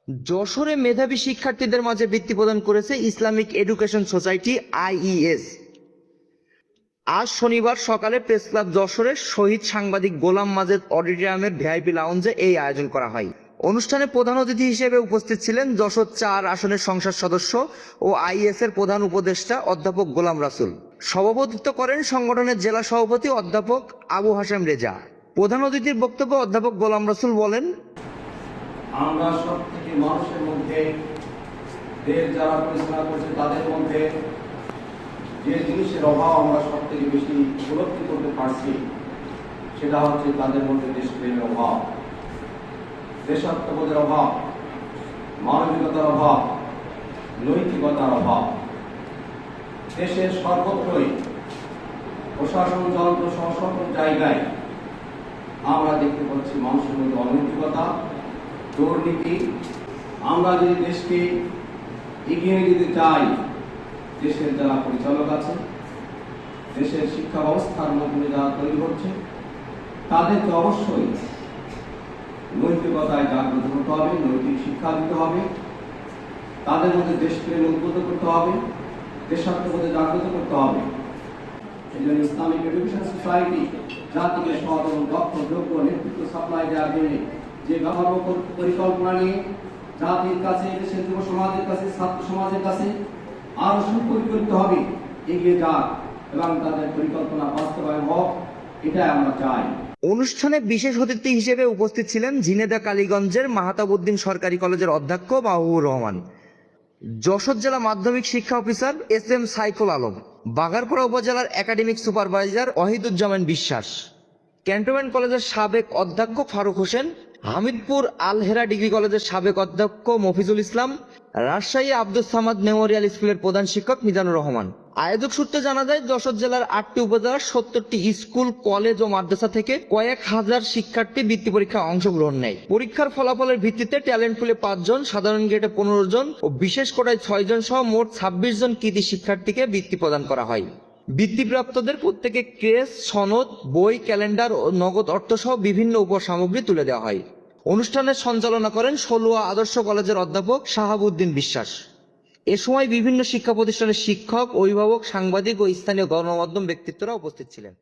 যশোরে মেধাবী শিক্ষার্থীদের মাঝে বৃত্তি প্রদান করেছে ইসলামিক এডুকেশন সোসাইটি IES। আজ শনিবার সকালে প্রেস ক্লাব যশোরের শহীদ সাংবাদিক গোলাম মাজেদ অডিটোরিয়ামের ভিআইপি লাউঞ্জে এই আয়োজন করা হয়। অনুষ্ঠানে প্রধান অতিথি হিসেবে উপস্থিত ছিলেন যশোর ৪ আসনের সংসদ সদস্য ও IES এর প্রধান উপদেষ্টা অধ্যাপক গোলাম রাসূল। সভাপতিত্ব করেন সংগঠনের জেলা সভাপতি অধ্যাপক আবু হাশেম রেজা। প্রধান অতিথির বক্তব্যে অধ্যাপক গোলাম রাসূল বলেন, আমরা সব থেকে মানুষের মধ্যে দেশ যারা পরিচালনা করছে তাদের মধ্যে যে জিনিসের অভাব আমরা সব থেকে বেশি উপলব্ধি করতে পারছি সেটা হচ্ছে তাদের মধ্যে দেশপ্রেমের অভাব, দেশাত্মবোধের অভাব, মানবিকতার অভাব, নৈতিকতার অভাব। দেশের সর্বত্রই প্রশাসন যন্ত্র সহ সকল জায়গায় আমরা দেখতে পাচ্ছি মানুষের মধ্যে অনৈতিকতা, দুর্নীতি। আমরা যদি দেশকে এগিয়ে নিয়ে যেতে চাই, দেশের যারা পরিচালক আছে, দেশের শিক্ষা ব্যবস্থার মধ্যে যারা তৈরি হচ্ছে, তাদেরকে অবশ্যই নৈতিকতায় জাগ্রত হতে হবে, নৈতিক শিক্ষা দিতে হবে, তাদের মধ্যে দেশপ্রেম উদ্বুদ্ধ করতে হবে, দেশাত্মবোধে জাগ্রত করতে হবে। এই জন্য ইসলামিক এডুকেশন সোসাইটি জাতিকে সৎ এবং দক্ষ যোগ্য নেতৃত্ব সাপ্লাই দেওয়ার জন্য যে ব্যবহার পরিকল্পনা নিয়ে জাতির কাছে, দেশের যুব সমাজের কাছে, ছাত্র সমাজের কাছে আরো সুপরিকল্পিত হবে, এগিয়ে যাক এবং তাদের পরিকল্পনা বাস্তবায়ন হোক, এটাই আমরা চাই। অনুষ্ঠানে বিশেষ অতিথি হিসেবে উপস্থিত ছিলেন ঝিনেদা কালীগঞ্জের মাহতাবউদ্দিন সরকারি কলেজের অধ্যক্ষ মাহবুবুর রহমান, যশোর জেলা মাধ্যমিক শিক্ষা অফিসার SM সাইফুল আলম, বাঘারপাড়া উপজেলার একাডেমিক সুপারভাইজার ওয়াহিদুজ্জামান বিশ্বাস, ক্যান্টনমেন্ট কলেজের সাবেক অধ্যক্ষ ফারুক হোসেন, হামিদপুর আল হেরা ডিগ্রি কলেজের সাবেক অধ্যক্ষ মফিজুল ইসলাম, রাজশাহী আব্দুস সামাদ মেমোরিয়াল স্কুলের প্রধান শিক্ষক মিজানুর রহমান। আয়োজক সূত্রে জানা যায়, যশোর জেলার 8টি উপজেলার 70টি স্কুল, কলেজ ও মাদ্রাসা থেকে কয়েক হাজার শিক্ষার্থী বৃত্তি পরীক্ষায় অংশগ্রহণ নেয়। পরীক্ষার ফলাফলের ভিত্তিতে ট্যালেন্ট পুলে 5 জন, সাধারণ গ্রেডে 15 জন ও বিশেষ কোটায় 6 জন সহ মোট 26 জন কৃতী শিক্ষার্থীকে বৃত্তি প্রদান করা হয়। বৃত্তিপ্রাপ্তদের প্রত্যেকে কেস, সনদ, বই, ক্যালেন্ডার ও নগদ অর্থ সহ বিভিন্ন উপসামগ্রী তুলে দেওয়া হয়। অনুষ্ঠানের সঞ্চালনা করেন সলুয়া আদর্শ কলেজের অধ্যাপক শাহাবুদ্দিন বিশ্বাস। এ সময় বিভিন্ন শিক্ষা প্রতিষ্ঠানের শিক্ষক, অভিভাবক, সাংবাদিক ও স্থানীয় গণমাধ্যম ব্যক্তিত্বরা উপস্থিত ছিলেন।